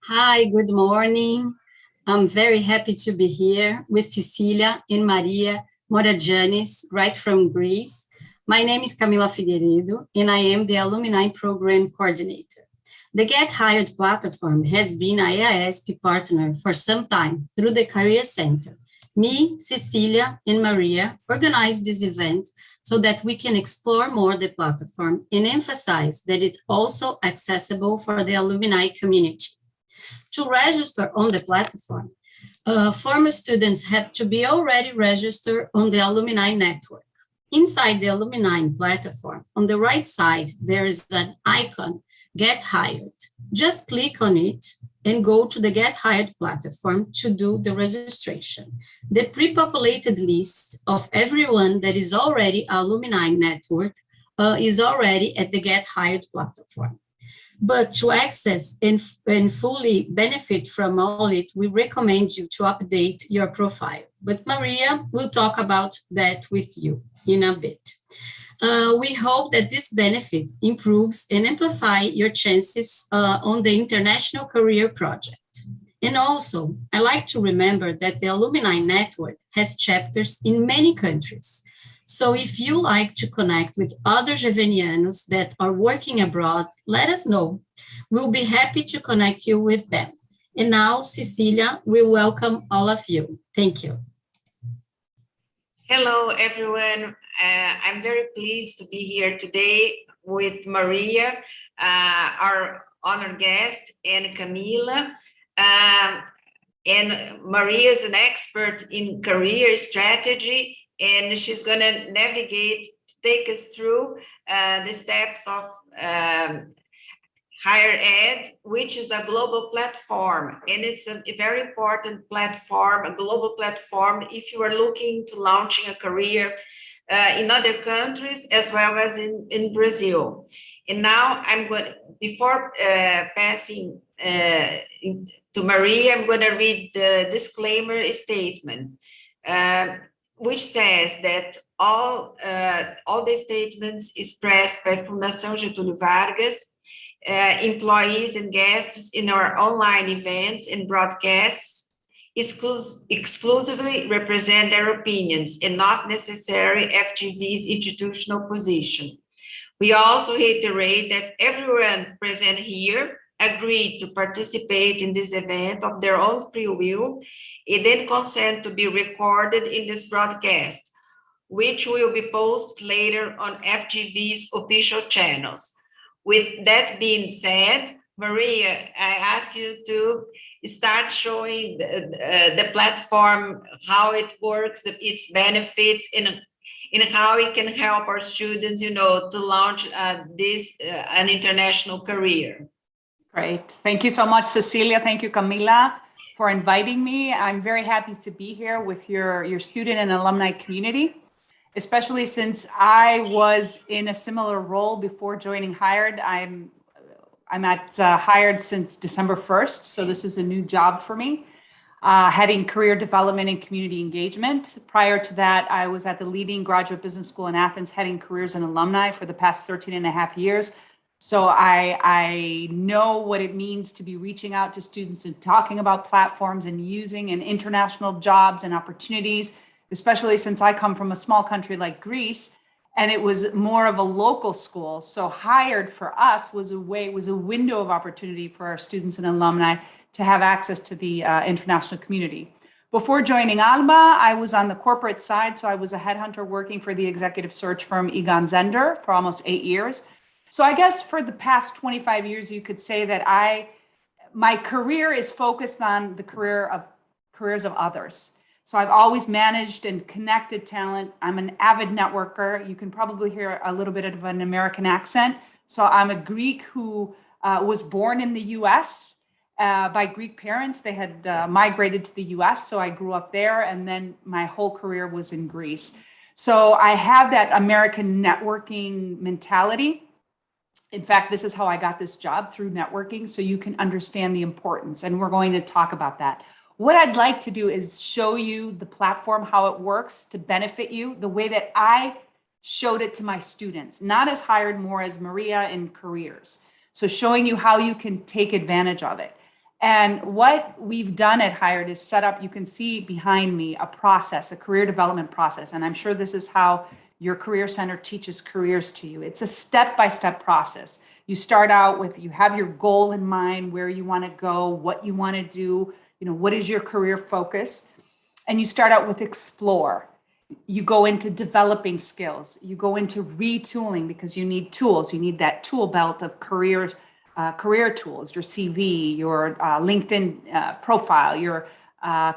Hi, good morning. I'm very happy to be here with Cecília and Maria Moragianis, right from Greece. My name is Camila Figueiredo, and I am the Alumni Program Coordinator. The Get Hired platform has been a EAESP partner for some time through the Career Center. Me, Cecília, and Maria organized this event so that we can explore more the platform and emphasize that it's also accessible for the alumni community. To register on the platform, former students have to be already registered on the Alumni Network. Inside the Alumni platform, on the right side, there is an icon, Get Hired. Just click on it and go to the Get Hired platform to do the registration. The pre-populated list of everyone that is already Alumni Network is already at the Get Hired platform. But to access and fully benefit from all it, we recommend you to update your profile. But Maria will talk about that with you in a bit. We hope that this benefit improves and amplifies your chances on the International Career Project. And also, I like to remember that the Alumni Network has chapters in many countries. So if you like to connect with other Javenianos that are working abroad, let us know. We'll be happy to connect you with them. And now, Cecília will welcome all of you. Thank you. Hello, everyone. I'm very pleased to be here today with Maria, our honored guest, and Camila. And Maria is an expert in career strategy, and she's going to take us through the steps of Higher Ed, which is a global platform. And it's a very important platform, a global platform, if you are looking to launching a career in other countries, as well as in Brazil. And now before passing to Maria, I'm going to read the disclaimer statement. Which says that all the statements expressed by Fundação Getulio Vargas, employees and guests in our online events and broadcasts exclusively represent their opinions and not necessarily FGV's institutional position. We also reiterate that everyone present here agreed to participate in this event of their own free will, and then consent to be recorded in this broadcast, which will be posted later on FGV's official channels. With that being said, Maria, I ask you to start showing the platform, how it works, its benefits, and how it can help our students, to launch an international career. Great. Thank you so much, Cecília. Thank you, Camila, for inviting me. I'm very happy to be here with your student and alumni community, especially since I was in a similar role before joining Hired. I'm at Hired since December 1st, so this is a new job for me, heading career development and community engagement. Prior to that, I was at the leading graduate business school in Athens, heading careers and alumni for the past 13 and a half years. So I know what it means to be reaching out to students and talking about platforms and using and international jobs and opportunities, especially since I come from a small country like Greece, and it was more of a local school. So Hired for us was a window of opportunity for our students and alumni to have access to the international community. Before joining Alba, I was on the corporate side. So I was a headhunter working for the executive search firm Egon Zehnder for almost 8 years. So I guess for the past 25 years, you could say that my career is focused on the careers of others. So I've always managed and connected talent. I'm an avid networker. You can probably hear a little bit of an American accent. So I'm a Greek who was born in the US by Greek parents. They had migrated to the US. So I grew up there, and then my whole career was in Greece. So I have that American networking mentality. In fact, this is how I got this job, through networking, so you can understand the importance, and we're going to talk about that. What I'd like to do is show you the platform, how it works to benefit you, the way that I showed it to my students, not as Hired, more as Maria in careers. So showing you how you can take advantage of it. And what we've done at Hired is set up, you can see behind me, a process, a career development process. And I'm sure this is how your career center teaches careers to you. It's a step-by-step process. You start out with, you have your goal in mind, where you want to go, what you want to do, what is your career focus? And you start out with explore. You go into developing skills. You go into retooling because you need tools. You need that tool belt of career tools, your CV, your LinkedIn profile, your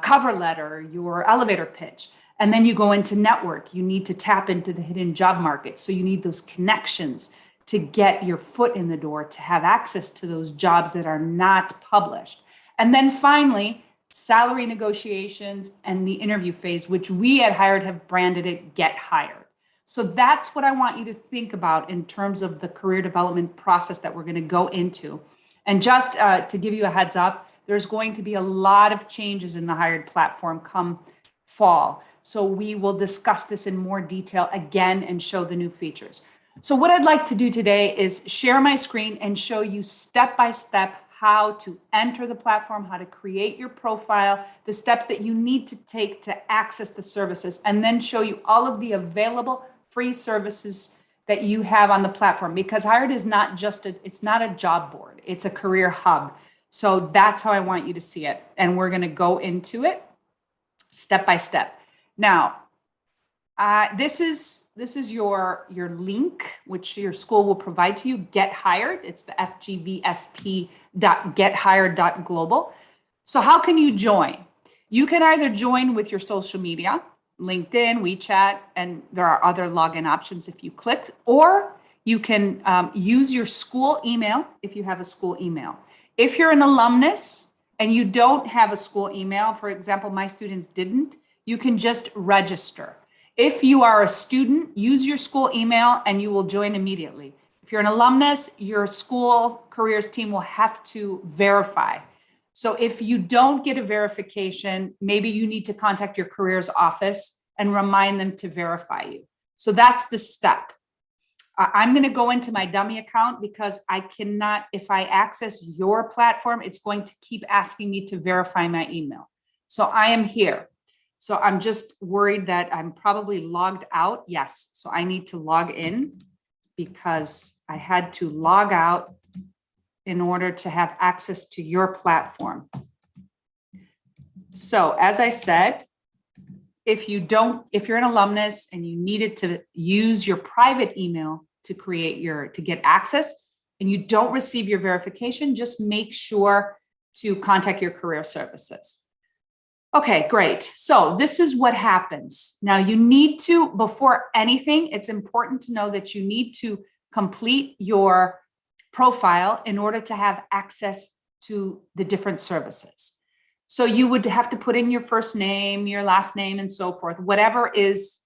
cover letter, your elevator pitch. And then you go into network. You need to tap into the hidden job market. So you need those connections to get your foot in the door, to have access to those jobs that are not published. And then finally, salary negotiations and the interview phase, which we at Hired have branded it Get Hired. So that's what I want you to think about in terms of the career development process that we're going to go into. And just to give you a heads up, there's going to be a lot of changes in the Hired platform come fall. So we will discuss this in more detail again and show the new features. So what I'd like to do today is share my screen and show you step-by-step how to enter the platform, how to create your profile, the steps that you need to take to access the services, and then show you all of the available free services that you have on the platform, because Hired is not just it's not a job board, it's a career hub. So that's how I want you to see it. And we're going to go into it step by step. Now, this is your link, which your school will provide to you, Get Hired. It's the fgvesp.gethired.global. So how can you join? You can either join with your social media, LinkedIn, WeChat, and there are other login options if you click, or you can use your school email if you have a school email. If you're an alumnus and you don't have a school email, for example, my students didn't, you can just register. If you are a student, use your school email and you will join immediately. If you're an alumnus, your school careers team will have to verify. So if you don't get a verification, maybe you need to contact your careers office and remind them to verify you. So that's the step. I'm going to go into my dummy account because I cannot, if I access your platform, it's going to keep asking me to verify my email. So I am here. So I'm just worried that I'm probably logged out. Yes. So I need to log in because I had to log out in order to have access to your platform. So as I said, if you're an alumnus and you needed to use your private email to get access and you don't receive your verification, just make sure to contact your career services. Okay, great. So this is what happens. Now you need to, before anything, it's important to know that you need to complete your profile in order to have access to the different services. So you would have to put in your first name, your last name, and so forth, whatever is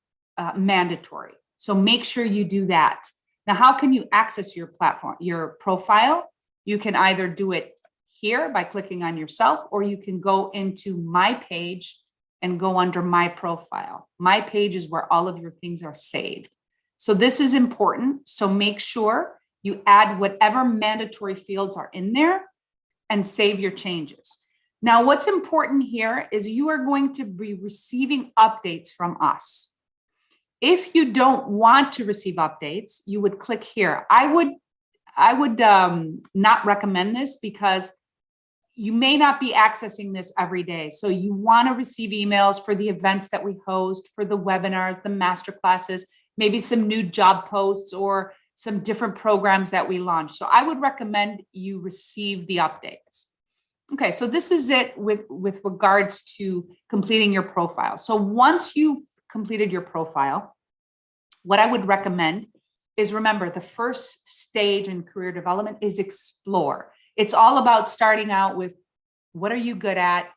mandatory. So make sure you do that. Now, how can you access your platform, your profile? You can either do it here by clicking on yourself, or you can go into my page and go under my profile. My page is where all of your things are saved. So this is important. So make sure you add whatever mandatory fields are in there and save your changes. Now, what's important here is you are going to be receiving updates from us. If you don't want to receive updates, you would click here. I would not recommend this because you may not be accessing this every day. So you want to receive emails for the events that we host, for the webinars, the masterclasses, maybe some new job posts or some different programs that we launch. So I would recommend you receive the updates. Okay, so this is it with regards to completing your profile. So once you've completed your profile, what I would recommend is, remember, the first stage in career development is explore. It's all about starting out with, what are you good at?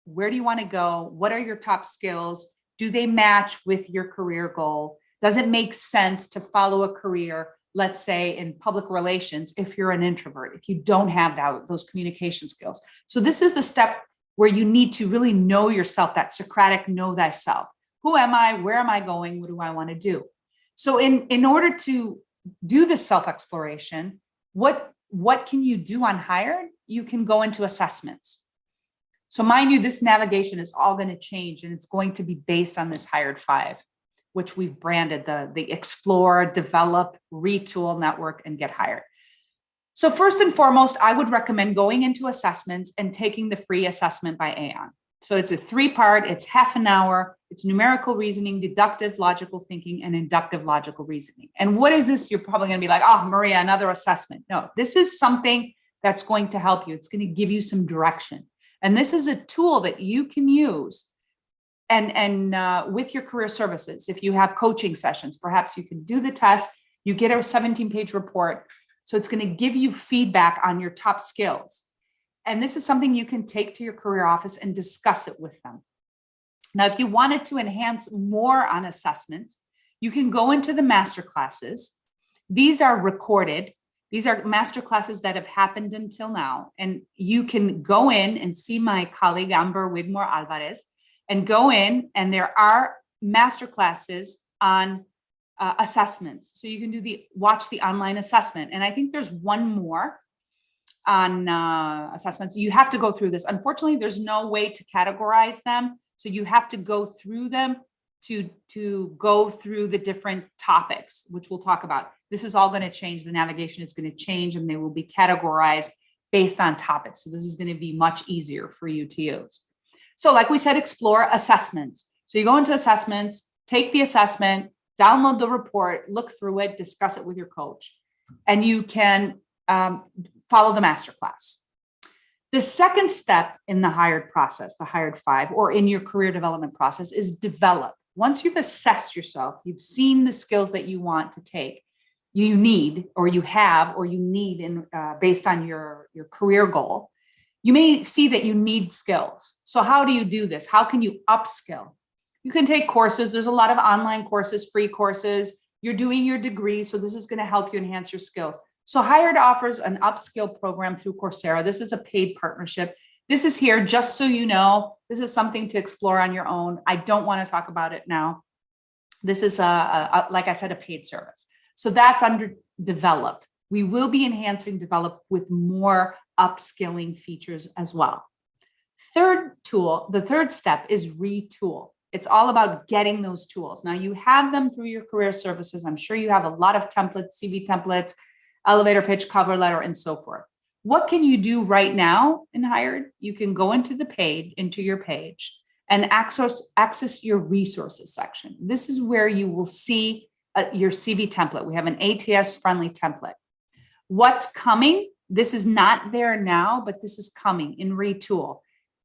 Where do you want to go? What are your top skills? Do they match with your career goal? Does it make sense to follow a career, let's say in public relations, if you're an introvert, if you don't have those communication skills? So this is the step where you need to really know yourself, that Socratic know thyself. Who am I? Where am I going? What do I want to do? So in order to do this self-exploration, what can you do on Hired? you can go into assessments. So mind you, this navigation is all going to change, and it's going to be based on this Hired 5, which we've branded the Explore, Develop, Retool, Network, and Get Hired. So first and foremost, I would recommend going into assessments and taking the free assessment by Aon. So it's a 3-part, it's half an hour, it's numerical reasoning, deductive logical thinking, and inductive logical reasoning. And what is this? You're probably going to be like, oh, Maria, another assessment. No, this is something that's going to help you. It's going to give you some direction. And this is a tool that you can use and with your career services. If you have coaching sessions, perhaps you can do the test, you get a 17-page report. So it's going to give you feedback on your top skills. And this is something you can take to your career office and discuss it with them. Now, if you wanted to enhance more on assessments, you can go into the master classes. These are recorded. These are master classes that have happened until now. And you can go in and see my colleague, Amber Wigmore Alvarez, and go in, and there are master classes on assessments. So you can watch the online assessment. And I think there's one more on assessments. You have to go through this. Unfortunately, there's no way to categorize them. So you have to go through them to go through the different topics, which we'll talk about. This is all going to change. The navigation is going to change, and they will be categorized based on topics. So this is going to be much easier for you to use. So like we said, explore assessments. So you go into assessments, take the assessment, download the report, look through it, discuss it with your coach, and you can follow the masterclass. The second step in the hired process, the Hired 5, or in your career development process, is develop. Once you've assessed yourself, you've seen the skills that you want to take, you need, or you have, or you need in based on your career goal, you may see that you need skills. So how do you do this? How can you upskill? You can take courses. There's a lot of online courses, free courses. You're doing your degree, so this is going to help you enhance your skills. So Hired offers an upskill program through Coursera. This is a paid partnership. This is here just so you know. This is something to explore on your own. I don't want to talk about it now. This is, like I said, a paid service. So that's under Develop. We will be enhancing Develop with more upskilling features as well. The third step is Retool. It's all about getting those tools. Now you have them through your career services. I'm sure you have a lot of templates, CV templates, elevator pitch, cover letter, and so forth. What can you do right now in Hired? You can go into your page and access your resources section. This is where you will see your CV template. We have an ATS friendly template. What's coming? This is not there now, but this is coming in Retool.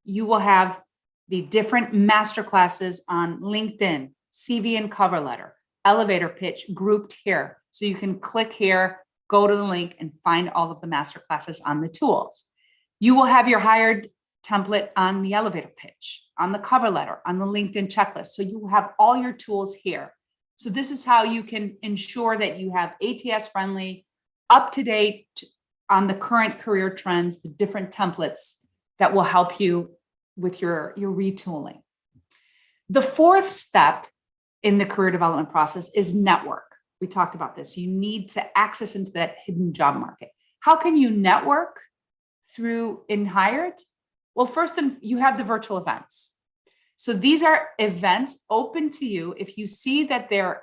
You will have the different masterclasses on LinkedIn, CV and cover letter, elevator pitch grouped here. So you can click here, go to the link, and find all of the masterclasses on the tools. You will have your Hired template on the elevator pitch, on the cover letter, on the LinkedIn checklist. So you will have all your tools here. So this is how you can ensure that you have ATS friendly, up to date on the current career trends, the different templates that will help you with your retooling. The fourth step in the career development process is network. We talked about this. You need to access into that hidden job market. How can you network in Hired? Well, first, you have the virtual events. So these are events open to you. If you see that they're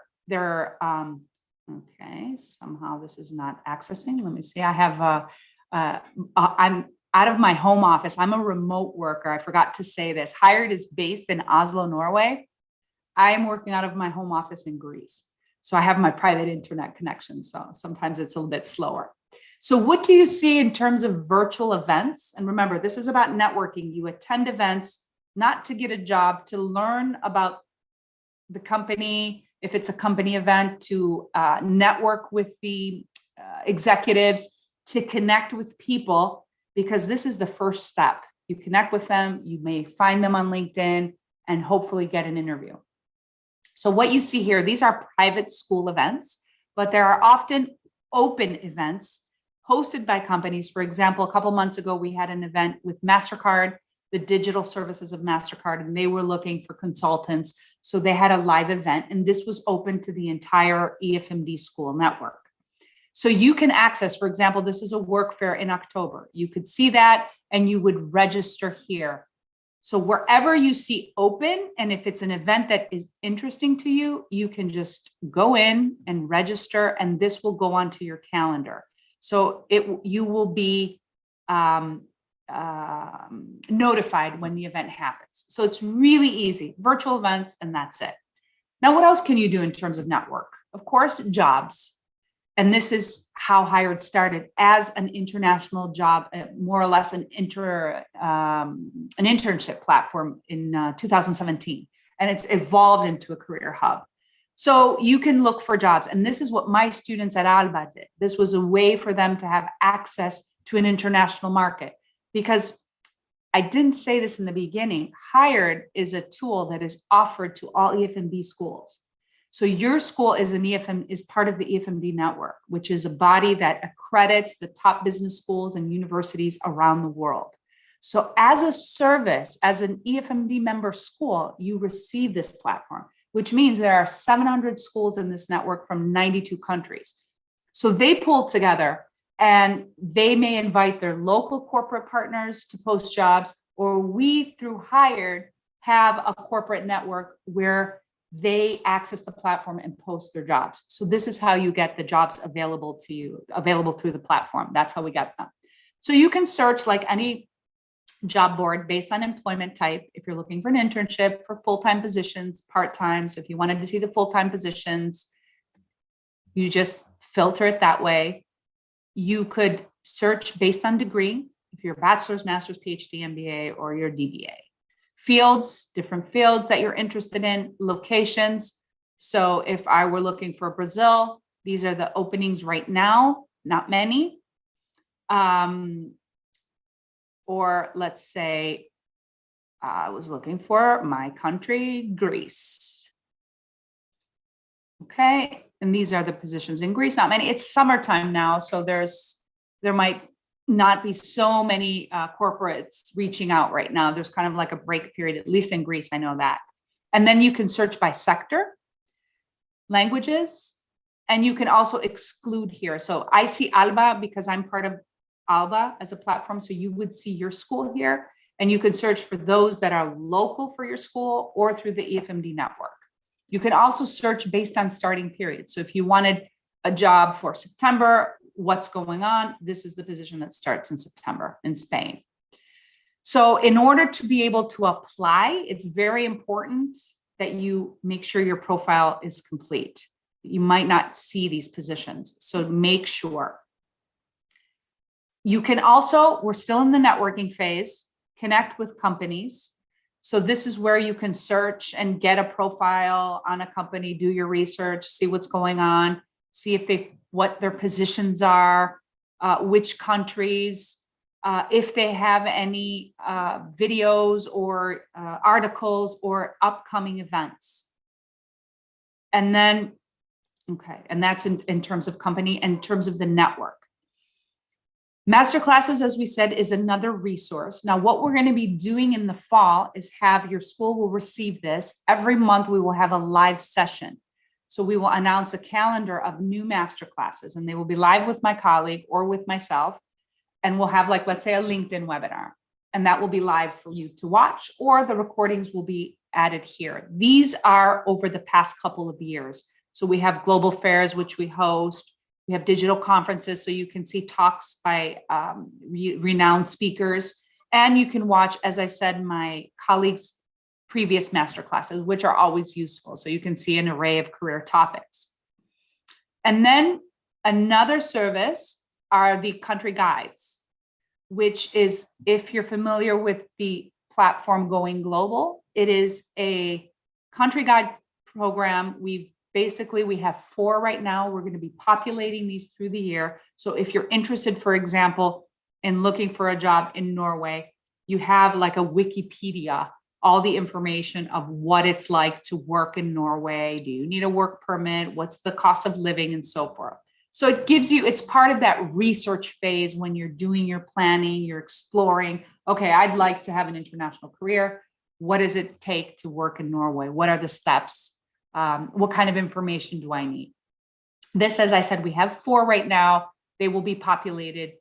okay, somehow this is not accessing. Let me see. I have I'm out of my home office. I'm a remote worker. I forgot to say this. Hired is based in Oslo, Norway. I am working out of my home office in Greece. So I have my private internet connection. So sometimes it's a little bit slower. So what do you see in terms of virtual events? And remember, this is about networking. You attend events, not to get a job, to learn about the company. If it's a company event, to network with the executives, to connect with people, because this is the first step. You connect with them, you may find them on LinkedIn, and hopefully get an interview. So what you see here, these are private school events, but there are often open events hosted by companies. For example, a couple months ago, we had an event with MasterCard, the digital services of MasterCard, and they were looking for consultants. So they had a live event, and this was open to the entire EFMD school network. So you can access, for example, this is a work fair in October. You could see that and you would register here. So wherever you see open, and if it's an event that is interesting to you, you can just go in and register, and this will go onto your calendar. So you will be notified when the event happens. So it's really easy, virtual events, and that's it. Now, what else can you do in terms of network? Of course, jobs. And this is how Hired started as an international job, more or less an internship platform in 2017. And it's evolved into a career hub. So you can look for jobs. And this is what my students at Alba did. This was a way for them to have access to an international market. Because I didn't say this in the beginning, Hired is a tool that is offered to all EFMB schools. So your school is part of the EFMB network, which is a body that accredits the top business schools and universities around the world. So as a service, as an EFMB member school, you receive this platform, which means there are 700 schools in this network from 92 countries. So they pull together and they may invite their local corporate partners to post jobs, or we through Hired have a corporate network where they access the platform and post their jobs. So this is how you get the jobs available to you, available through the platform. That's how we get them. So you can search like any job board based on employment type. If you're looking for an internship, for full-time positions, part-time. So if you wanted to see the full-time positions, you just filter it that way. You could search based on degree, if you're a bachelor's, master's, PhD, MBA, or your DBA. Fields, different fields that you're interested in, locations. So if I were looking for Brazil, these are the openings right now, not many. Or let's say I was looking for my country, Greece. Okay, and these are the positions in Greece, not many. It's summertime now, so there might not be so many corporates reaching out right now. There's kind of like a break period, at least in Greece, I know that. And then you can search by sector, languages, and you can also exclude here. So I see Alba because I'm part of Alba as a platform. So you would see your school here, and you can search for those that are local for your school or through the EFMD network. You can also search based on starting period. So if you wanted a job for September, what's going on, this is the position that starts in September in Spain. So in order to be able to apply, it's very important that you make sure your profile is complete. You might not see these positions, so make sure. You can also, we're still in the networking phase, connect with companies. So this is where you can search and get a profile on a company, do your research, see what's going on, see if what their positions are, which countries, if they have any videos or articles or upcoming events. And then, okay, and that's in terms of company, in terms of the network. Masterclasses, as we said, is another resource. Now, what we're going to be doing in the fall is your school will receive this. Every month, we will have a live session. So we will announce a calendar of new masterclasses, and they will be live with my colleague or with myself. And we'll have, like, let's say, a LinkedIn webinar, and that will be live for you to watch, or the recordings will be added here. These are over the past couple of years. So we have global fairs, which we host. We have digital conferences, so you can see talks by renowned speakers. And you can watch, as I said, my colleagues' previous masterclasses, which are always useful. So you can see an array of career topics. And then another service are the country guides, which is, if you're familiar with the platform Going Global, it is a country guide program. We have 4 right now. We're going to be populating these through the year. So if you're interested, for example, in looking for a job in Norway, you have like a Wikipedia, all the information of what it's like to work in Norway. Do you need a work permit? What's the cost of living, and so forth. So it gives you, it's part of that research phase when you're doing your planning, you're exploring, okay, I'd like to have an international career. What does it take to work in Norway? What are the steps? What kind of information do I need? This, as I said, we have 4 right now. They will be populated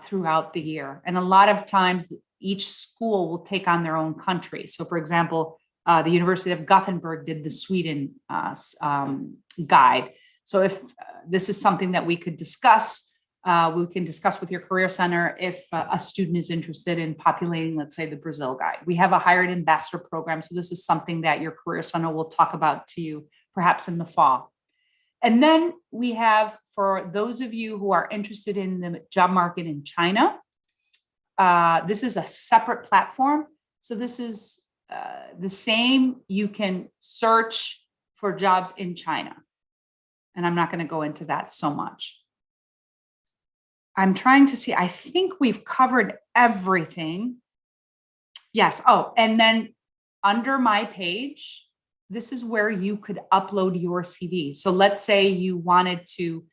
throughout the year. And a lot of times each school will take on their own country. So for example, the University of Gothenburg did the Sweden guide. So if this is something that we could discuss, we can discuss with your career center if a student is interested in populating, let's say, the Brazil guide. We have a hired ambassador program. So this is something that your career center will talk about to you perhaps in the fall. And then we have, for those of you who are interested in the job market in China, this is a separate platform. So this is the same. You can search for jobs in China. And I'm not going to go into that so much. I'm trying to see, I think we've covered everything. Yes. Oh, and then under my page, this is where you could upload your CV. So let's say you wanted to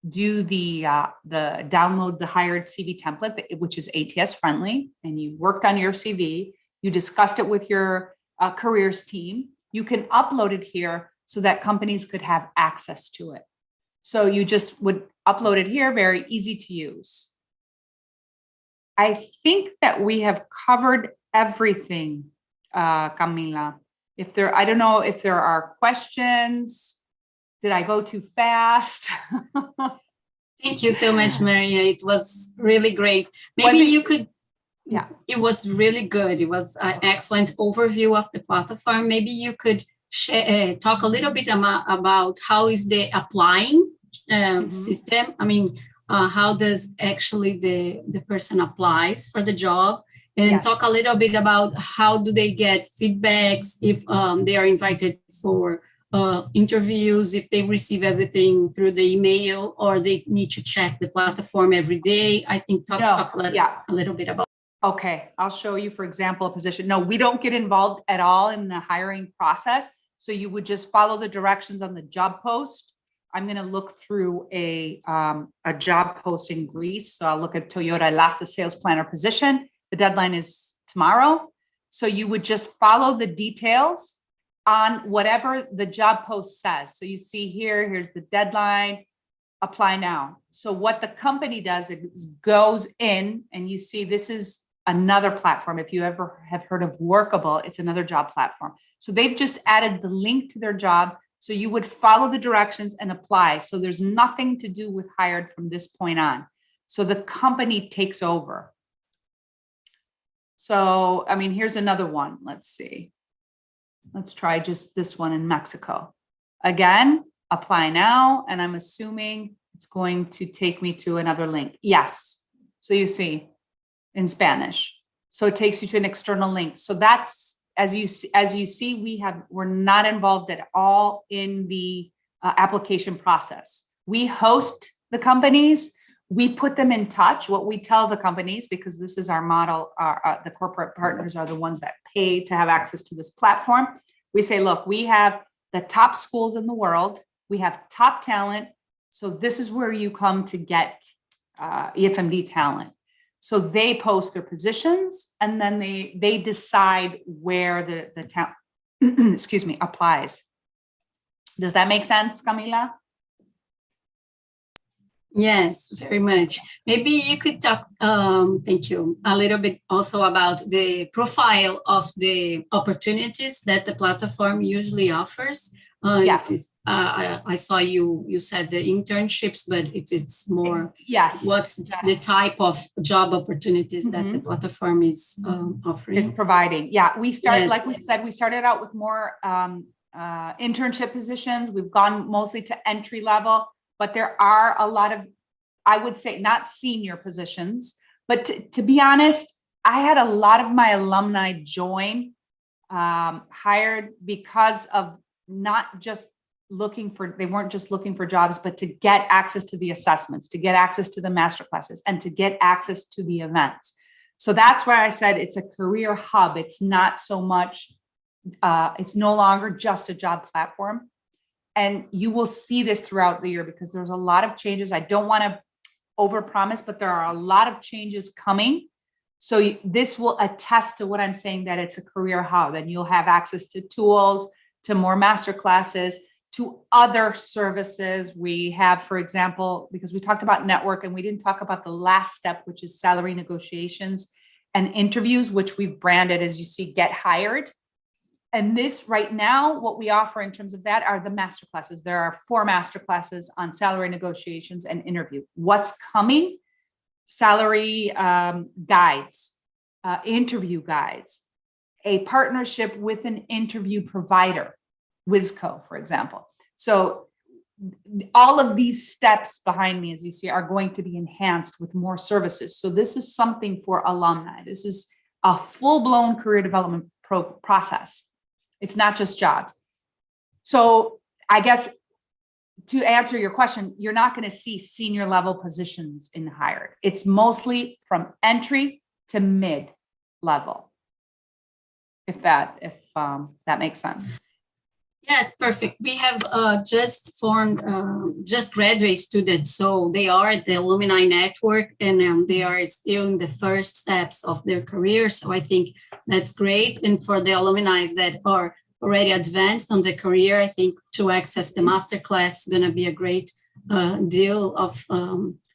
do the download the hired CV template, which is ATS friendly, and you worked on your CV, you discussed it with your careers team, you can upload it here so that companies could have access to it. So you just would upload it here, very easy to use. I think that we have covered everything, Camila. I don't know if there are questions. Did I go too fast? Thank you so much, Maria. It was really great. Maybe you could, yeah, it was really good. It was an excellent overview of the platform. Maybe you could talk a little bit about how is the applying system. I mean, how does actually the person applies for the job? And yes, talk a little bit about how do they get feedbacks if they are invited for interviews, if they receive everything through the email, or they need to check the platform every day. I think talk a little bit about. Okay, I'll show you, for example, a position. No, we don't get involved at all in the hiring process. So you would just follow the directions on the job post. I'm going to look through a job post in Greece. So I'll look at Toyota Elasta sales planner position. The deadline is tomorrow. So you would just follow the details on whatever the job post says. So you see here, here's the deadline, apply now. So what the company does is goes in, and you see this is another platform. If you ever have heard of Workable, it's another job platform. So they've just added the link to their job. So you would follow the directions and apply. So there's nothing to do with hired from this point on. So the company takes over. So, I mean, here's another one. Let's see. Let's try just this one in Mexico. Again, apply now. And I'm assuming it's going to take me to another link. Yes. So you see in Spanish. So it takes you to an external link. So that's, as you see, we're not involved at all in the application process. We host the companies. We put them in touch. What we tell the companies, because this is our model, the corporate partners are the ones that pay to have access to this platform. We say, look, we have the top schools in the world. We have top talent. So this is where you come to get EFMD talent. So they post their positions, and then they decide where the talent, excuse me, applies. Does that make sense, Camila? Yes, very much. Maybe you could talk, thank you, a little bit also about the profile of the opportunities that the platform usually offers. Yes. I saw you said the internships, but if it's more, yes, what's the type of job opportunities that the platform is offering? Is providing. Yeah, we started, yes, like we said, we started out with more internship positions. We've gone mostly to entry level. But there are a lot of, I would say, not senior positions, but to be honest, I had a lot of my alumni join, hired because of not just they weren't just looking for jobs, but to get access to the assessments, to get access to the master classes, and to get access to the events. So that's why I said it's a career hub. It's not so much, it's no longer just a job platform. And you will see this throughout the year because there's a lot of changes. I don't want to overpromise, but there are a lot of changes coming. So this will attest to what I'm saying, that it's a career hub, and you'll have access to tools, to more master classes, to other services. We have, for example, because we talked about network and we didn't talk about the last step, which is salary negotiations and interviews, which we've branded, as you see, Get Hired. And this right now, what we offer in terms of that are the masterclasses. There are 4 masterclasses on salary negotiations and interview. What's coming? Salary guides, interview guides, a partnership with an interview provider, Wisco, for example. So all of these steps behind me, as you see, are going to be enhanced with more services. So this is something for alumni. This is a full-blown career development process. It's not just jobs. So I guess to answer your question, you're not going to see senior level positions in Hired. It's mostly from entry to mid level. If that makes sense. Yes, perfect. We have just formed just graduate students, so they are at the Alumni Network, and they are still in the first steps of their career. So I think that's great. And for the alumni that are already advanced on the career, I think to access the masterclass is going to be a great deal of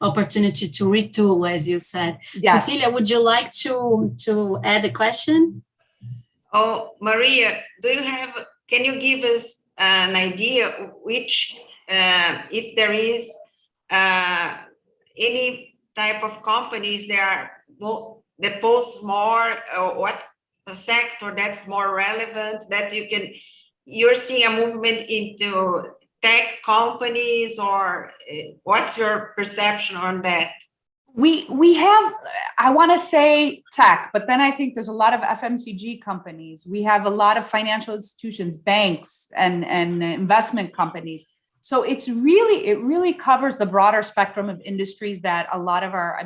opportunity to retool, as you said. Yes. Cecilia, would you like to add a question? Oh, Maria, can you give us an idea which, if there is any type of companies that post more, or what the sector that's more relevant, that you're seeing a movement into tech companies, or what's your perception on that? We have, I want to say tech, but then I think there's a lot of FMCG companies. We have a lot of financial institutions, banks, and investment companies. So it really covers the broader spectrum of industries that a lot of our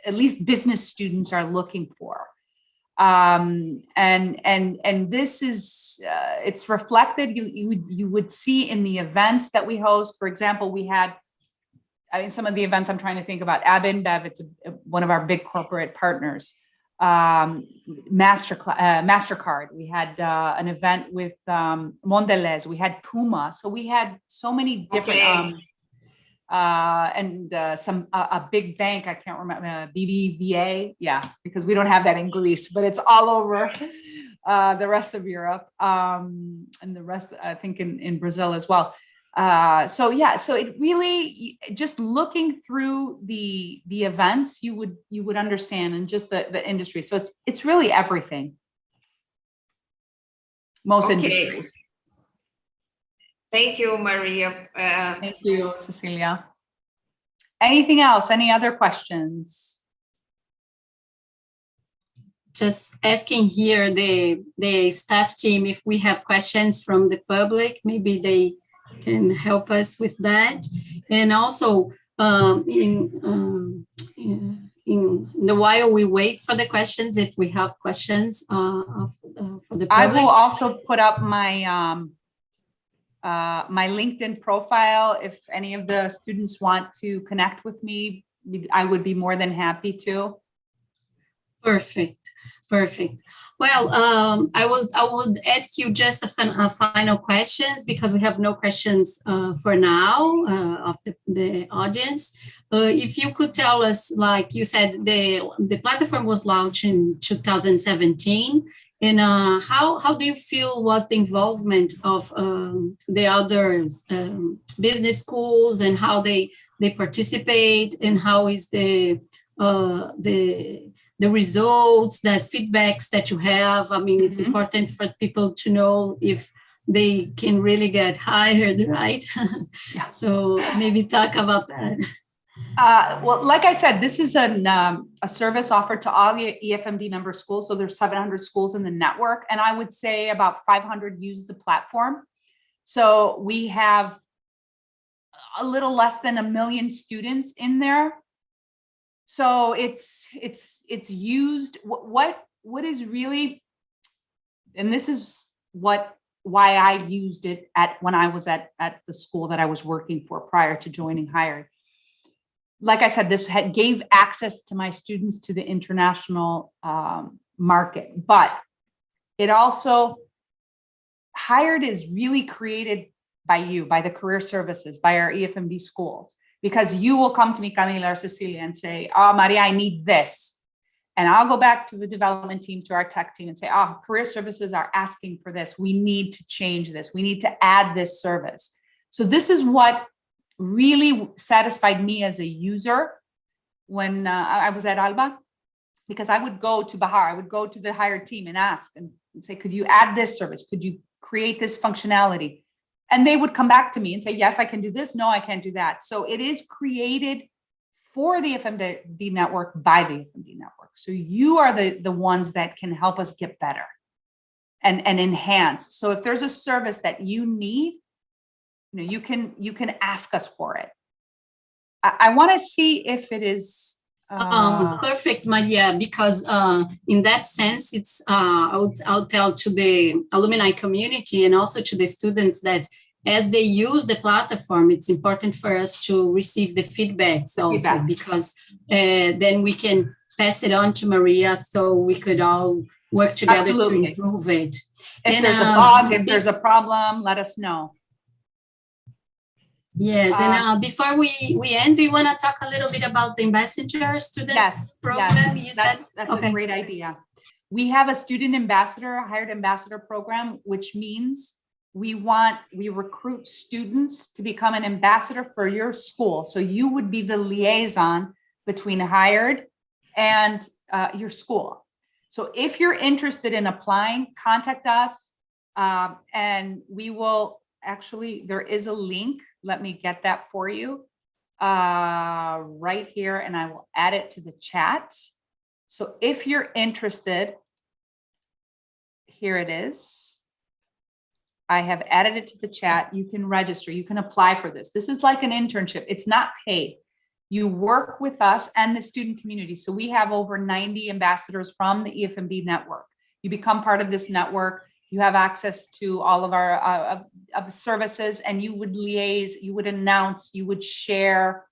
at least business students are looking for. And this is, it's reflected, you would see in the events that we host. For example, we had, some of the events I'm trying to think about, AB InBev, it's one of our big corporate partners. MasterCard, we had an event with Mondelez, we had Puma. So we had so many different, a big bank, I can't remember, BBVA, yeah, because we don't have that in Greece, but it's all over the rest of Europe, and the rest, I think, in Brazil as well. So it really, just looking through the events, you would understand, and just the industry. So it's really everything. Most industries. Thank you, Maria. Thank you, Cecilia. Anything else? Any other questions? Just asking here the staff team if we have questions from the public. Maybe they can help us with that. And also, in the while we wait for the questions, if we have questions for the public. I will also put up my my LinkedIn profile. If any of the students want to connect with me, I would be more than happy to. Perfect. Well, I would ask you just a final questions, because we have no questions for now of the audience. If you could tell us, like you said, the platform was launched in 2017, and how do you feel was the involvement of the other business schools, and how they participate, and how is the results, the feedbacks that you have? I mean, it's important for people to know if they can really get hired, right? Yeah. So maybe talk about that. Well, like I said, this is a service offered to all the EFMD member schools. So there's 700 schools in the network, and I would say about 500 use the platform. So we have a little less than 1 million students in there. So it's used. What is really, and this is why I used it when I was at the school that I was working for prior to joining Hired. Like I said, this gave access to my students to the international market, but it also, Hired is really created by you, by the career services, by our EFMD schools, because you will come to me, Camila or Cecilia, and say, oh, Maria, I need this. And I'll go back to the development team, to our tech team, and say, oh, career services are asking for this. We need to change this. We need to add this service. So this is what really satisfied me as a user when I was at Alba, because I would go to Bahar, I would go to the higher team and ask and say, could you add this service? Could you create this functionality? And they would come back to me and say, yes, I can do this. No, I can't do that. So it is created for the FMD network by the FMD network. So you are the ones that can help us get better and enhance. So if there's a service that you need, you can ask us for it. I want to see if it is perfect, Maria, because in that sense, it's I'll tell to the alumni community and also to the students that as they use the platform, it's important for us to receive the feedbacks also, because then we can pass it on to Maria so we could all work together to improve it. If there's a bug, if there's a problem, let us know. Yes, and before we end, do you want to talk a little bit about the ambassador students program? Yes, that's a great idea. We have a student ambassador, a hired ambassador program, which means we recruit students to become an ambassador for your school. So you would be the liaison between hired and your school. So if you're interested in applying, contact us, and we will actually, there is a link. Let me get that for you right here, and I will add it to the chat. So if you're interested, here it is. I have added it to the chat. You can register, you can apply for this. This is like an internship. It's not paid. You work with us and the student community. So we have over 90 ambassadors from the EFMD network. You become part of this network. You have access to all of our services, and you would liaise, you would announce, you would share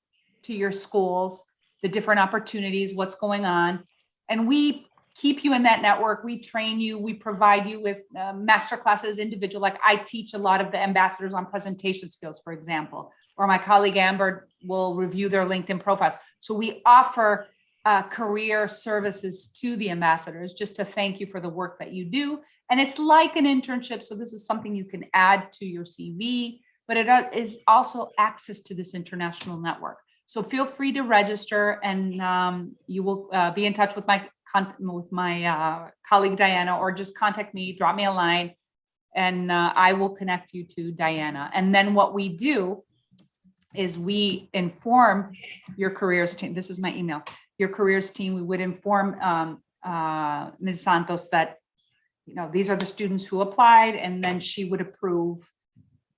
to your schools the different opportunities, what's going on. And we keep you in that network. We train you, we provide you with master classes, individual, like I teach a lot of the ambassadors on presentation skills, for example, or my colleague Amber will review their LinkedIn profiles. So we offer career services to the ambassadors just to thank you for the work that you do. And it's like an internship. So this is something you can add to your CV, but it is also access to this international network. So feel free to register, and you will be in touch with my colleague Diana, or just contact me, drop me a line, and I will connect you to Diana. And then what we do is we inform your careers team. This is my email. Your careers team, we would inform Ms. Santos that these are the students who applied, and then she would approve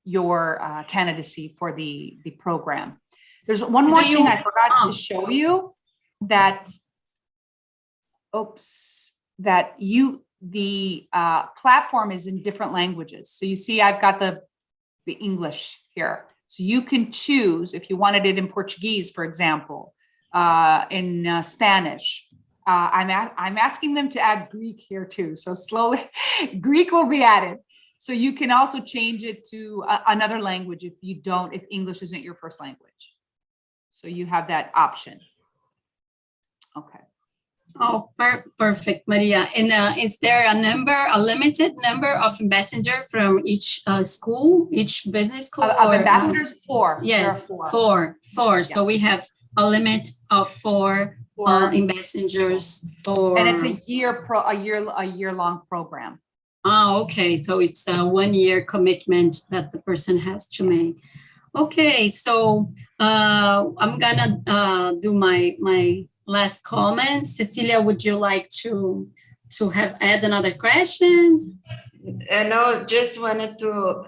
your candidacy for the program. There's one more thing I forgot to show you, that, the platform is in different languages. So you see, I've got the English here. So you can choose if you wanted it in Portuguese, for example, in Spanish. I'm asking them to add Greek here too. So slowly, Greek will be added. So you can also change it to another language if English isn't your first language. So you have that option. Okay. Oh, perfect, Maria. And is there a limited number of ambassadors from each school, each business school? Of ambassadors, 4. Yes, four. Yeah. So we have a limit of 4 ambassadors for, and it's a year-long program. Oh, okay. So it's a 1-year commitment that the person has to make. Okay, so I'm gonna do my last comment. Cecilia, would you like to add another question? No, just wanted to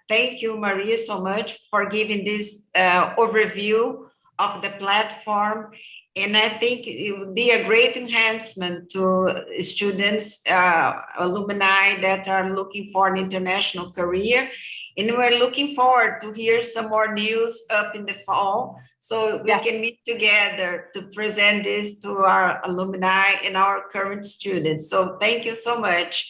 thank you, Maria, so much for giving this overview of the platform. And I think it would be a great enhancement to students, alumni that are looking for an international career. And we're looking forward to hear some more news up in the fall, so we can meet together to present this to our alumni and our current students. So thank you so much.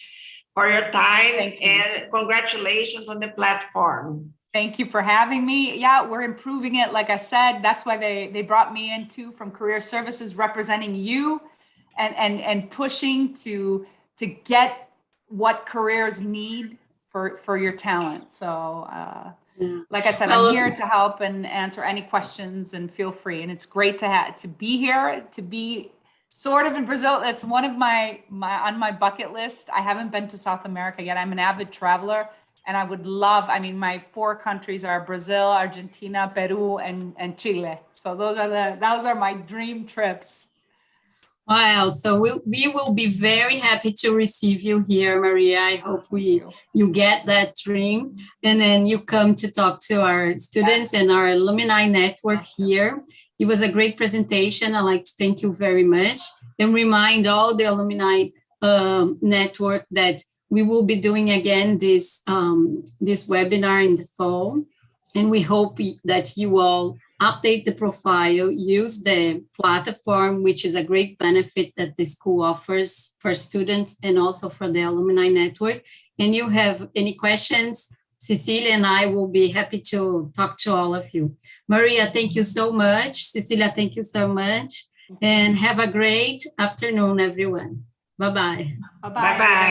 for your time, and congratulations on the platform. Thank you for having me. Yeah, we're improving it. Like I said, that's why they brought me in too, from Career Services, representing you and pushing to get what careers need for your talent. So like I said, I'm here to help and answer any questions, and feel free. And it's great to be here, to be sort of in Brazil. That's one of my on my bucket list. I haven't been to South America yet. I'm an avid traveler, and I would love, I mean, my 4 countries are Brazil, Argentina, Peru, and Chile. So those are my dream trips. Wow, so we will be very happy to receive you here, Maria. I hope you get that dream, and then you come to talk to our students and our alumni network here. It was a great presentation. I'd like to thank you very much, and remind all the alumni network that we will be doing again this webinar in the fall, and we hope that you all update the profile, use the platform, which is a great benefit that the school offers for students and also for the alumni network. And you have any questions, Cecilia and I will be happy to talk to all of you. Maria, thank you so much. Cecilia, thank you so much. And have a great afternoon, everyone. Bye-bye. Bye-bye.